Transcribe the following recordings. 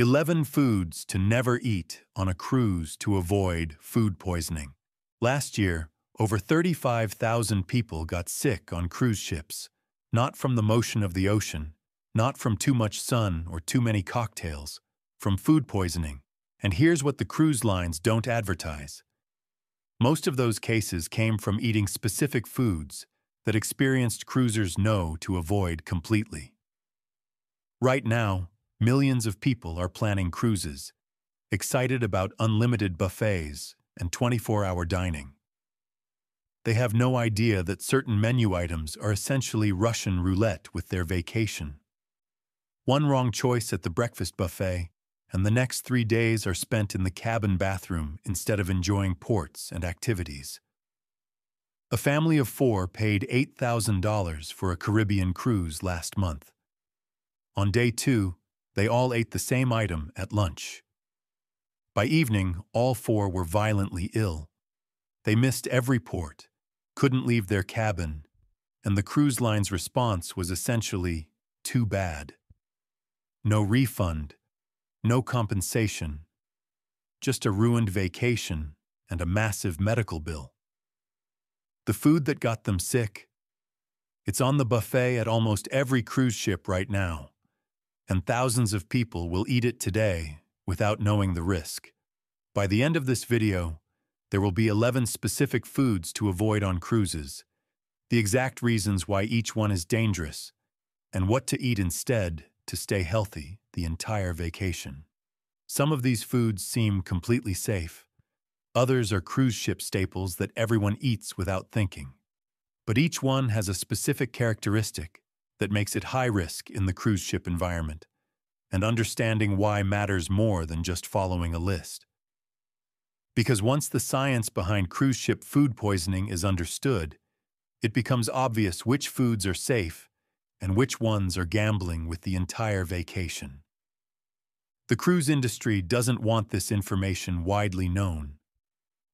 11 foods to never eat on a cruise to avoid food poisoning. Last year, over 35,000 people got sick on cruise ships, not from the motion of the ocean, not from too much sun or too many cocktails, from food poisoning. And here's what the cruise lines don't advertise. Most of those cases came from eating specific foods that experienced cruisers know to avoid completely. Right now, millions of people are planning cruises, excited about unlimited buffets and 24-hour dining. They have no idea that certain menu items are essentially Russian roulette with their vacation. One wrong choice at the breakfast buffet, and the next 3 days are spent in the cabin bathroom instead of enjoying ports and activities. A family of 4 paid $8,000 for a Caribbean cruise last month. On day 2, they all ate the same item at lunch. By evening, all 4 were violently ill. They missed every port, couldn't leave their cabin, and the cruise line's response was essentially, too bad. No refund, no compensation, just a ruined vacation and a massive medical bill. The food that got them sick? It's on the buffet at almost every cruise ship right now, and thousands of people will eat it today without knowing the risk. By the end of this video, there will be 11 specific foods to avoid on cruises, the exact reasons why each one is dangerous, and what to eat instead to stay healthy the entire vacation. Some of these foods seem completely safe. Others are cruise ship staples that everyone eats without thinking. But each one has a specific characteristic that makes it high risk in the cruise ship environment, and understanding why matters more than just following a list. Because once the science behind cruise ship food poisoning is understood, it becomes obvious which foods are safe and which ones are gambling with the entire vacation. The cruise industry doesn't want this information widely known,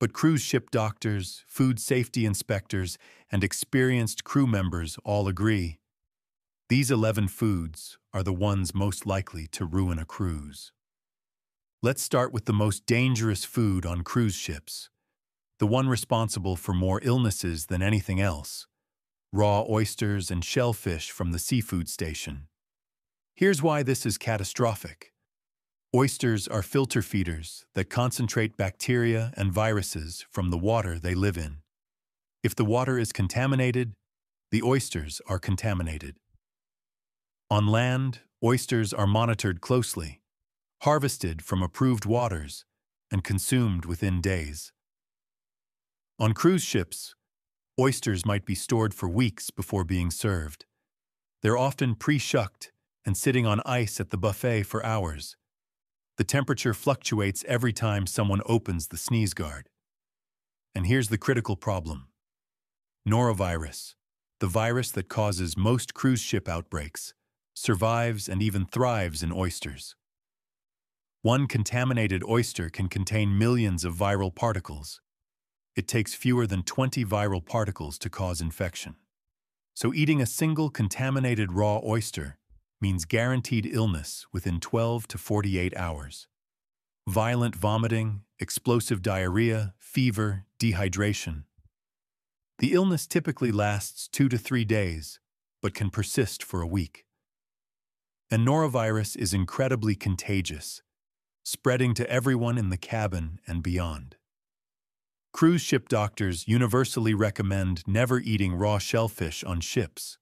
but cruise ship doctors, food safety inspectors, and experienced crew members all agree. These 11 foods are the ones most likely to ruin a cruise. Let's start with the most dangerous food on cruise ships, the one responsible for more illnesses than anything else: raw oysters and shellfish from the seafood station. Here's why this is catastrophic. Oysters are filter feeders that concentrate bacteria and viruses from the water they live in. If the water is contaminated, the oysters are contaminated. On land, oysters are monitored closely, harvested from approved waters, and consumed within days. On cruise ships, oysters might be stored for weeks before being served. They're often pre-shucked and sitting on ice at the buffet for hours. The temperature fluctuates every time someone opens the sneeze guard. And here's the critical problem. Norovirus, the virus that causes most cruise ship outbreaks, survives and even thrives in oysters. One contaminated oyster can contain millions of viral particles. It takes fewer than 20 viral particles to cause infection. So eating a single contaminated raw oyster means guaranteed illness within 12 to 48 hours. Violent vomiting, explosive diarrhea, fever, dehydration. The illness typically lasts 2 to 3 days, but can persist for a week. And norovirus is incredibly contagious, spreading to everyone in the cabin and beyond. Cruise ship doctors universally recommend never eating raw shellfish on ships.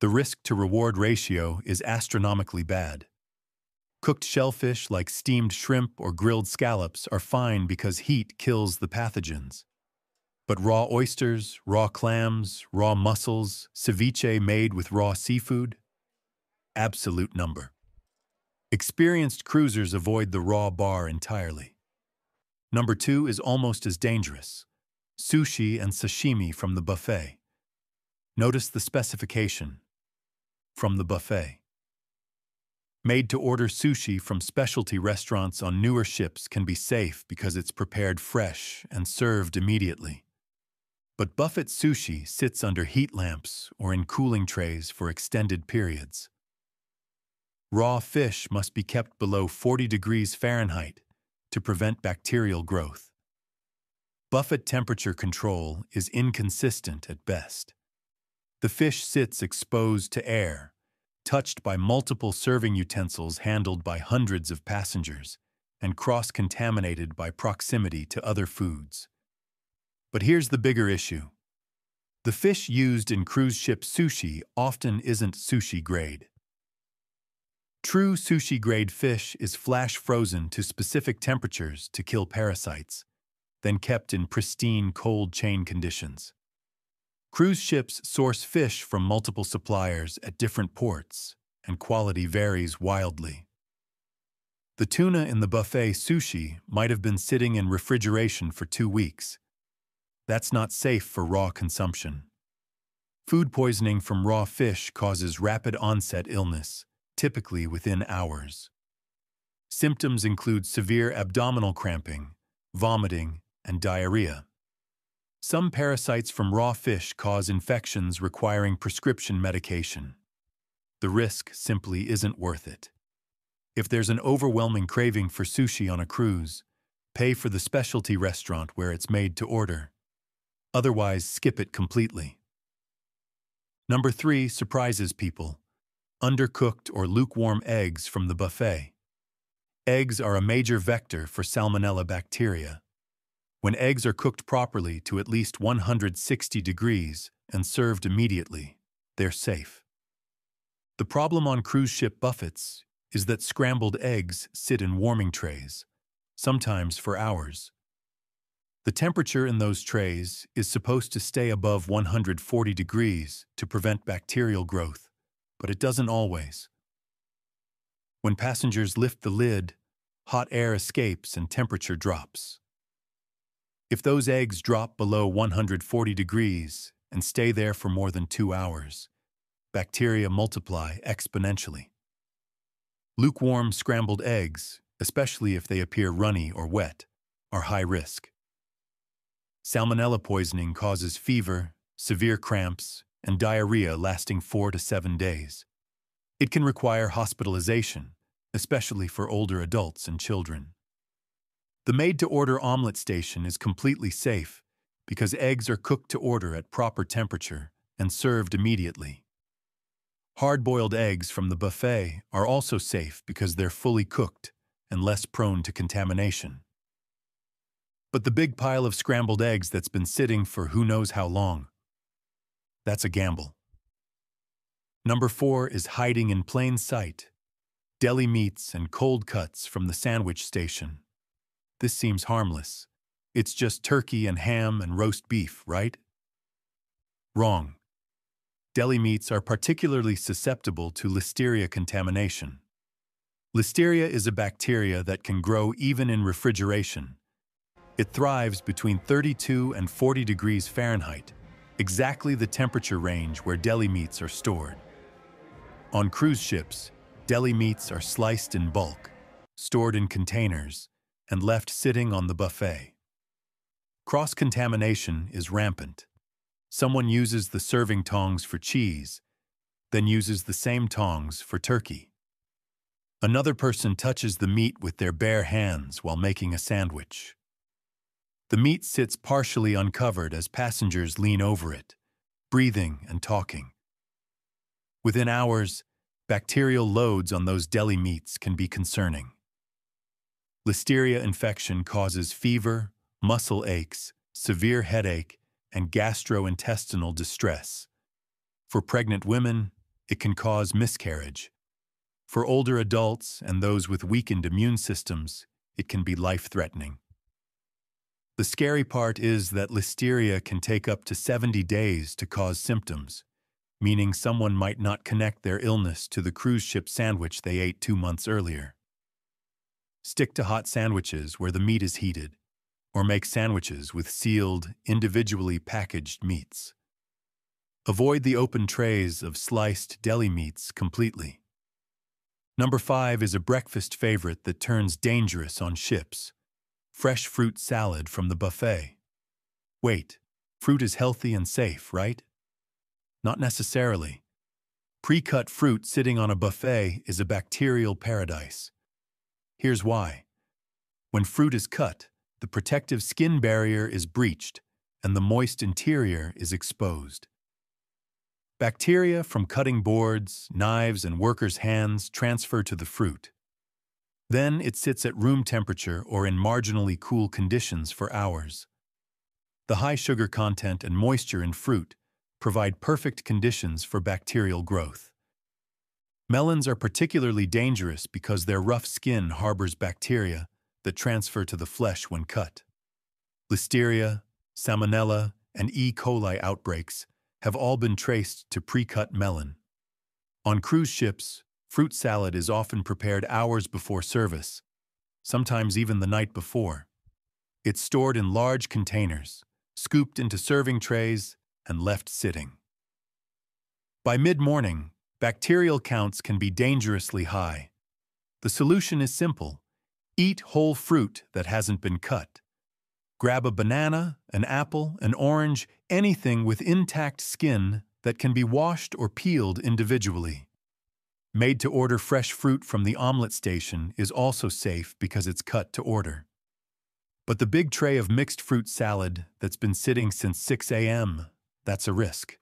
The risk-to-reward ratio is astronomically bad. Cooked shellfish like steamed shrimp or grilled scallops are fine because heat kills the pathogens. But raw oysters, raw clams, raw mussels, ceviche made with raw seafood? Absolute number. Experienced cruisers avoid the raw bar entirely. Number 2 is almost as dangerous: sushi and sashimi from the buffet. Notice the specification: from the buffet. Made-to-order sushi from specialty restaurants on newer ships can be safe because it's prepared fresh and served immediately. But buffet sushi sits under heat lamps or in cooling trays for extended periods. Raw fish must be kept below 40 degrees Fahrenheit to prevent bacterial growth. Buffet temperature control is inconsistent at best. The fish sits exposed to air, touched by multiple serving utensils handled by hundreds of passengers, and cross-contaminated by proximity to other foods. But here's the bigger issue. The fish used in cruise ship sushi often isn't sushi grade. True sushi-grade fish is flash frozen to specific temperatures to kill parasites, then kept in pristine cold chain conditions. Cruise ships source fish from multiple suppliers at different ports, and quality varies wildly. The tuna in the buffet sushi might have been sitting in refrigeration for 2 weeks. That's not safe for raw consumption. Food poisoning from raw fish causes rapid onset illness, typically within hours. Symptoms include severe abdominal cramping, vomiting, and diarrhea. Some parasites from raw fish cause infections requiring prescription medication. The risk simply isn't worth it. If there's an overwhelming craving for sushi on a cruise, pay for the specialty restaurant where it's made to order. Otherwise, skip it completely. Number 3 surprises people. Undercooked or lukewarm eggs from the buffet. Eggs are a major vector for Salmonella bacteria. When eggs are cooked properly to at least 160 degrees and served immediately, they're safe. The problem on cruise ship buffets is that scrambled eggs sit in warming trays, sometimes for hours. The temperature in those trays is supposed to stay above 140 degrees to prevent bacterial growth, but it doesn't always. When passengers lift the lid, hot air escapes and temperature drops. If those eggs drop below 140 degrees and stay there for more than 2 hours, bacteria multiply exponentially. Lukewarm scrambled eggs, especially if they appear runny or wet, are high risk. Salmonella poisoning causes fever, severe cramps, and diarrhea lasting 4 to 7 days. It can require hospitalization, especially for older adults and children. The made-to-order omelet station is completely safe because eggs are cooked to order at proper temperature and served immediately. Hard-boiled eggs from the buffet are also safe because they're fully cooked and less prone to contamination. But the big pile of scrambled eggs that's been sitting for who knows how long, that's a gamble. Number 4 is hiding in plain sight. Deli meats and cold cuts from the sandwich station. This seems harmless. It's just turkey and ham and roast beef, right? Wrong. Deli meats are particularly susceptible to Listeria contamination. Listeria is a bacteria that can grow even in refrigeration. It thrives between 32 and 40 degrees Fahrenheit, exactly the temperature range where deli meats are stored. On cruise ships, deli meats are sliced in bulk, stored in containers, and left sitting on the buffet. Cross-contamination is rampant. Someone uses the serving tongs for cheese, then uses the same tongs for turkey. Another person touches the meat with their bare hands while making a sandwich. The meat sits partially uncovered as passengers lean over it, breathing and talking. Within hours, bacterial loads on those deli meats can be concerning. Listeria infection causes fever, muscle aches, severe headache, and gastrointestinal distress. For pregnant women, it can cause miscarriage. For older adults and those with weakened immune systems, it can be life-threatening. The scary part is that Listeria can take up to 70 days to cause symptoms, meaning someone might not connect their illness to the cruise ship sandwich they ate 2 months earlier. Stick to hot sandwiches where the meat is heated, or make sandwiches with sealed, individually packaged meats. Avoid the open trays of sliced deli meats completely. Number 5 is a breakfast favorite that turns dangerous on ships: fresh fruit salad from the buffet. Wait, fruit is healthy and safe, right? Not necessarily. Pre-cut fruit sitting on a buffet is a bacterial paradise. Here's why. When fruit is cut, the protective skin barrier is breached and the moist interior is exposed. Bacteria from cutting boards, knives, and workers' hands transfer to the fruit. Then it sits at room temperature or in marginally cool conditions for hours. The high sugar content and moisture in fruit provide perfect conditions for bacterial growth. Melons are particularly dangerous because their rough skin harbors bacteria that transfer to the flesh when cut. Listeria, Salmonella, and E. coli outbreaks have all been traced to pre-cut melon. On cruise ships, fruit salad is often prepared hours before service, sometimes even the night before. It's stored in large containers, scooped into serving trays, and left sitting. By mid-morning, bacterial counts can be dangerously high. The solution is simple. Eat whole fruit that hasn't been cut. Grab a banana, an apple, an orange, anything with intact skin that can be washed or peeled individually. Made-to-order fresh fruit from the omelet station is also safe because it's cut to order. But the big tray of mixed fruit salad that's been sitting since 6 a.m., that's a risk.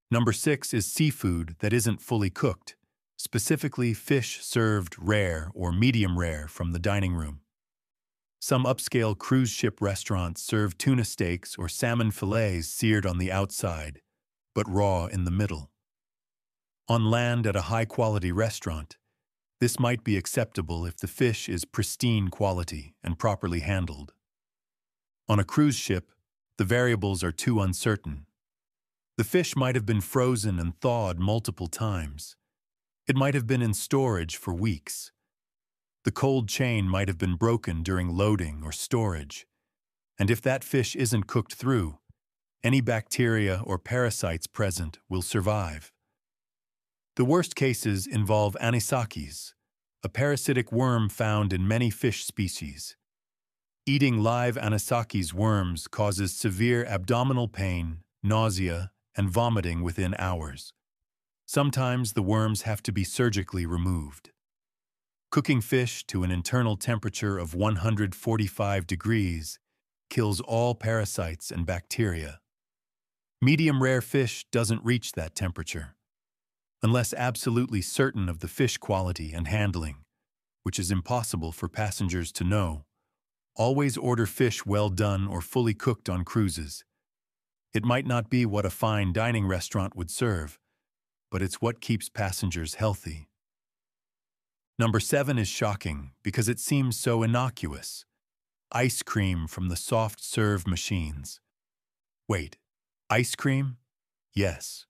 Number 6 is seafood that isn't fully cooked, specifically fish served rare or medium rare from the dining room. Some upscale cruise ship restaurants serve tuna steaks or salmon fillets seared on the outside, but raw in the middle. On land at a high-quality restaurant, this might be acceptable if the fish is pristine quality and properly handled. On a cruise ship, the variables are too uncertain. The fish might have been frozen and thawed multiple times. It might have been in storage for weeks. The cold chain might have been broken during loading or storage. And if that fish isn't cooked through, any bacteria or parasites present will survive. The worst cases involve anisakis, a parasitic worm found in many fish species. Eating live anisaki's worms causes severe abdominal pain, nausea, and vomiting within hours. Sometimes the worms have to be surgically removed. Cooking fish to an internal temperature of 145 degrees kills all parasites and bacteria. Medium rare fish doesn't reach that temperature, unless absolutely certain of the fish quality and handling, which is impossible for passengers to know. Always order fish well done or fully cooked on cruises. It might not be what a fine dining restaurant would serve, but it's what keeps passengers healthy. Number 7 is shocking because it seems so innocuous. Ice cream from the soft serve machines. Wait, ice cream? Yes.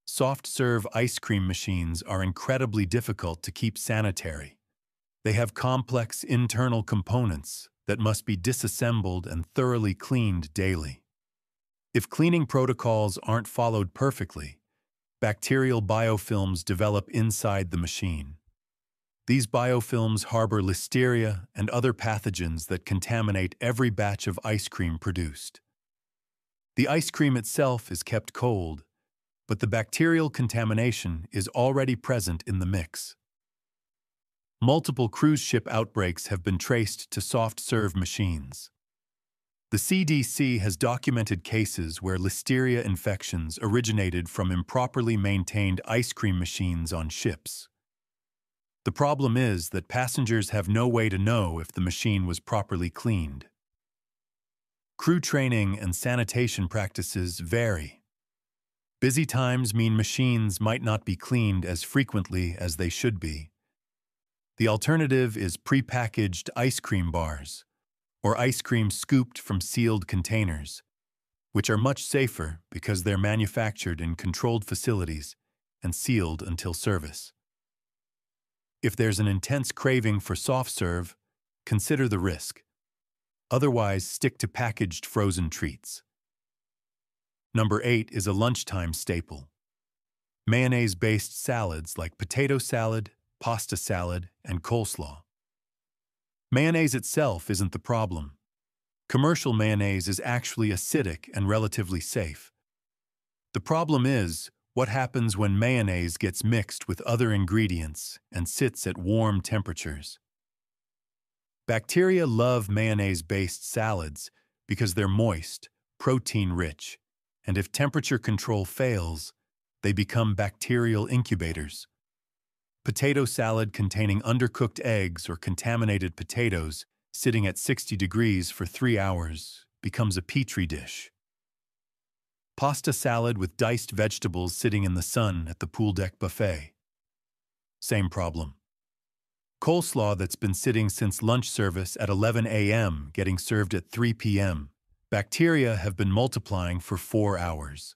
Soft serve ice cream machines are incredibly difficult to keep sanitary. They have complex internal components that must be disassembled and thoroughly cleaned daily. If cleaning protocols aren't followed perfectly, bacterial biofilms develop inside the machine. These biofilms harbor listeria and other pathogens that contaminate every batch of ice cream produced. The ice cream itself is kept cold, but the bacterial contamination is already present in the mix. Multiple cruise ship outbreaks have been traced to soft-serve machines. The CDC has documented cases where listeria infections originated from improperly maintained ice cream machines on ships. The problem is that passengers have no way to know if the machine was properly cleaned. Crew training and sanitation practices vary. Busy times mean machines might not be cleaned as frequently as they should be. The alternative is prepackaged ice cream bars, or ice cream scooped from sealed containers, which are much safer because they're manufactured in controlled facilities and sealed until service. If there's an intense craving for soft serve, consider the risk. Otherwise, stick to packaged frozen treats. Number 8 is a lunchtime staple. Mayonnaise-based salads like potato salad, pasta salad, and coleslaw. Mayonnaise itself isn't the problem. Commercial mayonnaise is actually acidic and relatively safe. The problem is What happens when mayonnaise gets mixed with other ingredients and sits at warm temperatures? Bacteria love mayonnaise-based salads because they're moist, protein-rich, and if temperature control fails, they become bacterial incubators. Potato salad containing undercooked eggs or contaminated potatoes sitting at 60 degrees for 3 hours becomes a petri dish. Pasta salad with diced vegetables sitting in the sun at the pool deck buffet. Same problem. Coleslaw that's been sitting since lunch service at 11 a.m. getting served at 3 p.m. Bacteria have been multiplying for 4 hours.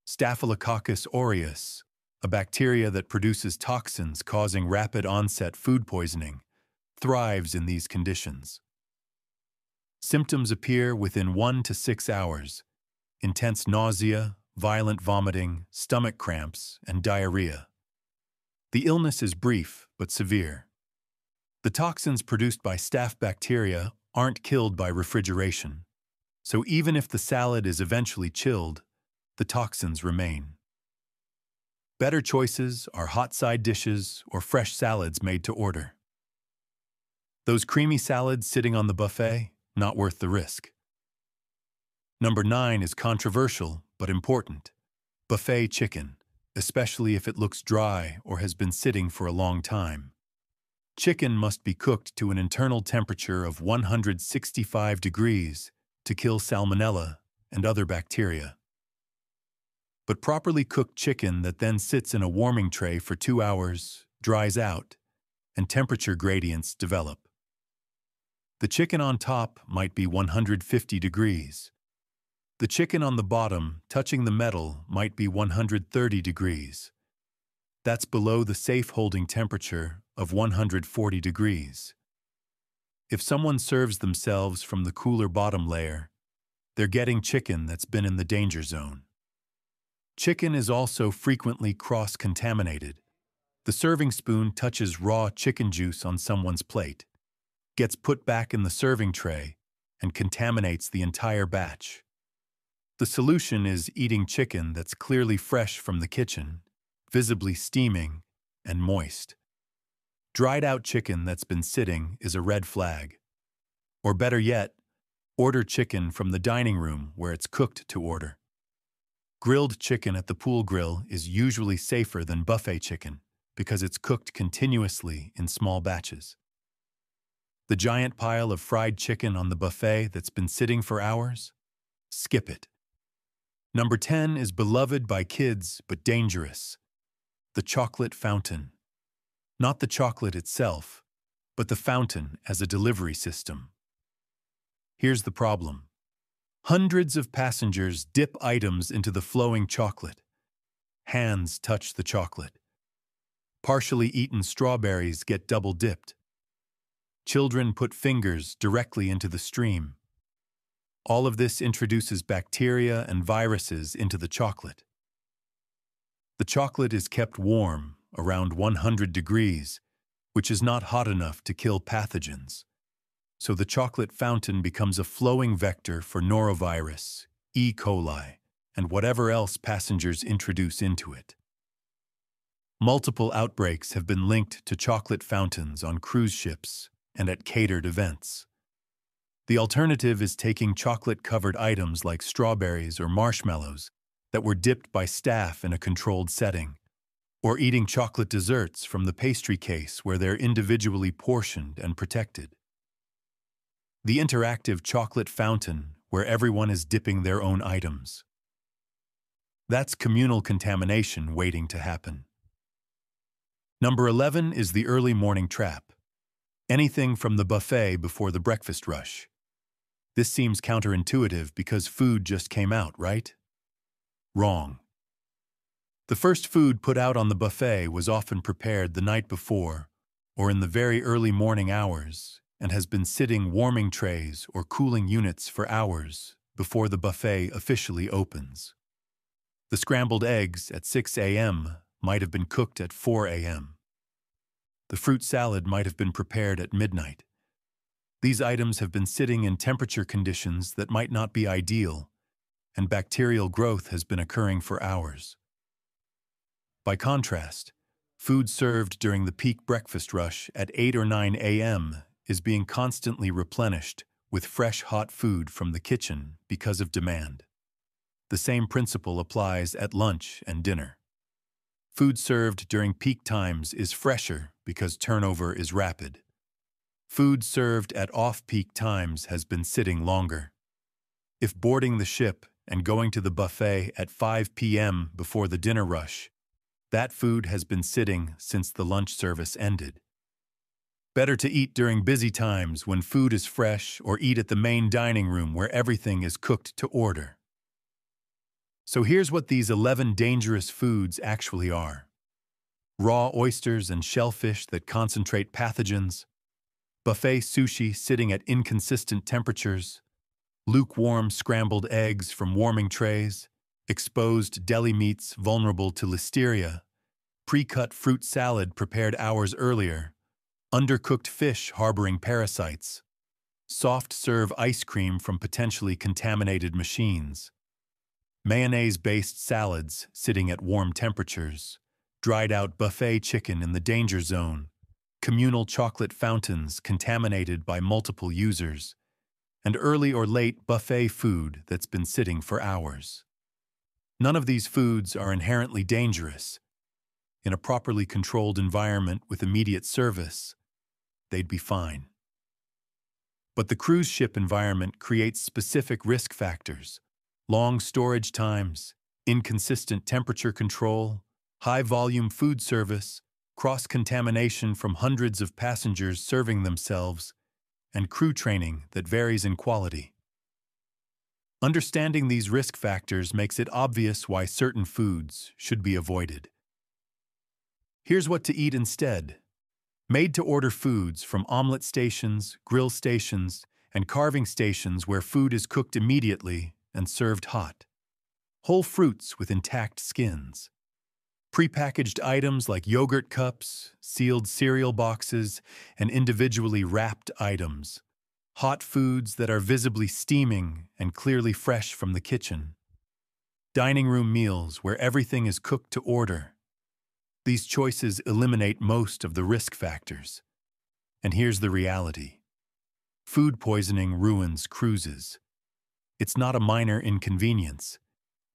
Staphylococcus aureus, a bacteria that produces toxins causing rapid onset food poisoning, thrives in these conditions. Symptoms appear within 1 to 6 hours: intense nausea, violent vomiting, stomach cramps, and diarrhea. The illness is brief but severe. The toxins produced by staph bacteria aren't killed by refrigeration, so even if the salad is eventually chilled, the toxins remain. Better choices are hot side dishes or fresh salads made to order. Those creamy salads sitting on the buffet, not worth the risk. Number 9 is controversial but important. Buffet chicken, especially if it looks dry or has been sitting for a long time. Chicken must be cooked to an internal temperature of 165 degrees to kill salmonella and other bacteria. But properly cooked chicken that then sits in a warming tray for 2 hours dries out, and temperature gradients develop. The chicken on top might be 150 degrees. The chicken on the bottom, touching the metal, might be 130 degrees. That's below the safe holding temperature of 140 degrees. If someone serves themselves from the cooler bottom layer, they're getting chicken that's been in the danger zone. Chicken is also frequently cross-contaminated. The serving spoon touches raw chicken juice on someone's plate, gets put back in the serving tray, and contaminates the entire batch. The solution is eating chicken that's clearly fresh from the kitchen, visibly steaming and moist. Dried-out chicken that's been sitting is a red flag. Or better yet, order chicken from the dining room where it's cooked to order. Grilled chicken at the pool grill is usually safer than buffet chicken because it's cooked continuously in small batches. The giant pile of fried chicken on the buffet that's been sitting for hours? Skip it. Number 10 is beloved by kids but dangerous. The chocolate fountain. Not the chocolate itself, but the fountain as a delivery system. Here's the problem. Hundreds of passengers dip items into the flowing chocolate. Hands touch the chocolate. Partially eaten strawberries get double-dipped. Children put fingers directly into the stream. All of this introduces bacteria and viruses into the chocolate. The chocolate is kept warm, around 100 degrees, which is not hot enough to kill pathogens. So the chocolate fountain becomes a flowing vector for norovirus, E. coli, and whatever else passengers introduce into it. Multiple outbreaks have been linked to chocolate fountains on cruise ships and at catered events. The alternative is taking chocolate-covered items like strawberries or marshmallows that were dipped by staff in a controlled setting, or eating chocolate desserts from the pastry case where they're individually portioned and protected. The interactive chocolate fountain where everyone is dipping their own items. That's communal contamination waiting to happen. Number 11 is the early morning trap. Anything from the buffet before the breakfast rush. This seems counterintuitive because food just came out, right? Wrong. The first food put out on the buffet was often prepared the night before or in the very early morning hours and has been sitting warming trays or cooling units for hours before the buffet officially opens. The scrambled eggs at 6 a.m. might have been cooked at 4 a.m. The fruit salad might have been prepared at midnight. These items have been sitting in temperature conditions that might not be ideal, and bacterial growth has been occurring for hours. By contrast, food served during the peak breakfast rush at 8 or 9 a.m. is being constantly replenished with fresh hot food from the kitchen because of demand. The same principle applies at lunch and dinner. Food served during peak times is fresher because turnover is rapid. Food served at off-peak times has been sitting longer. If boarding the ship and going to the buffet at 5 p.m. before the dinner rush, that food has been sitting since the lunch service ended. Better to eat during busy times when food is fresh, or eat at the main dining room where everything is cooked to order. So here's what these 11 dangerous foods actually are. Raw oysters and shellfish that concentrate pathogens, buffet sushi sitting at inconsistent temperatures, lukewarm scrambled eggs from warming trays, exposed deli meats vulnerable to listeria, pre-cut fruit salad prepared hours earlier, undercooked fish harboring parasites, soft-serve ice cream from potentially contaminated machines, mayonnaise-based salads sitting at warm temperatures, dried-out buffet chicken in the danger zone, communal chocolate fountains contaminated by multiple users, and early or late buffet food that's been sitting for hours. None of these foods are inherently dangerous. In a properly controlled environment with immediate service, they'd be fine. But the cruise ship environment creates specific risk factors: long storage times, inconsistent temperature control, high-volume food service, cross-contamination from hundreds of passengers serving themselves, and crew training that varies in quality. Understanding these risk factors makes it obvious why certain foods should be avoided. Here's what to eat instead. Made-to-order foods from omelet stations, grill stations, and carving stations where food is cooked immediately and served hot. Whole fruits with intact skins. Prepackaged items like yogurt cups, sealed cereal boxes, and individually wrapped items. Hot foods that are visibly steaming and clearly fresh from the kitchen. Dining room meals where everything is cooked to order. These choices eliminate most of the risk factors. And here's the reality. Food poisoning ruins cruises. It's not a minor inconvenience.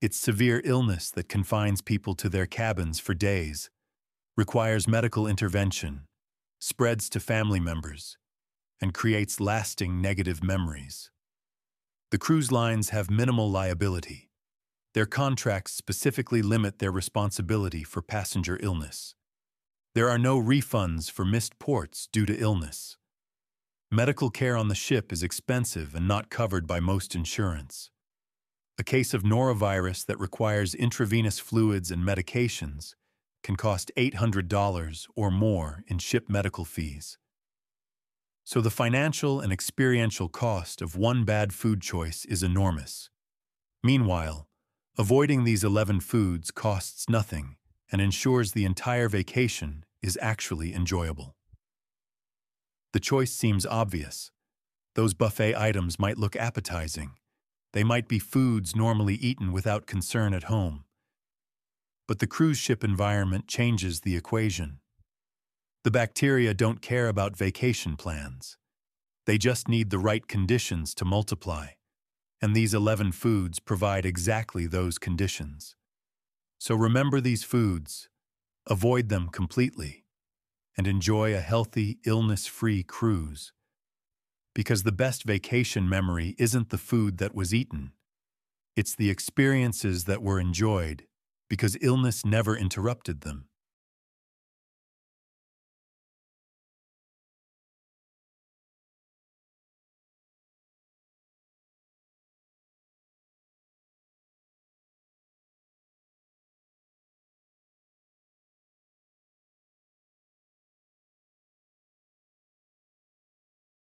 It's severe illness that confines people to their cabins for days, requires medical intervention, spreads to family members, and creates lasting negative memories. The cruise lines have minimal liability. Their contracts specifically limit their responsibility for passenger illness. There are no refunds for missed ports due to illness. Medical care on the ship is expensive and not covered by most insurance. A case of norovirus that requires intravenous fluids and medications can cost $800 or more in ship medical fees. So the financial and experiential cost of one bad food choice is enormous. Meanwhile, avoiding these 11 foods costs nothing and ensures the entire vacation is actually enjoyable. The choice seems obvious. Those buffet items might look appetizing. They might be foods normally eaten without concern at home. But the cruise ship environment changes the equation. The bacteria don't care about vacation plans. They just need the right conditions to multiply. And these 11 foods provide exactly those conditions. So remember these foods, avoid them completely, and enjoy a healthy, illness-free cruise. Because the best vacation memory isn't the food that was eaten. It's the experiences that were enjoyed because illness never interrupted them.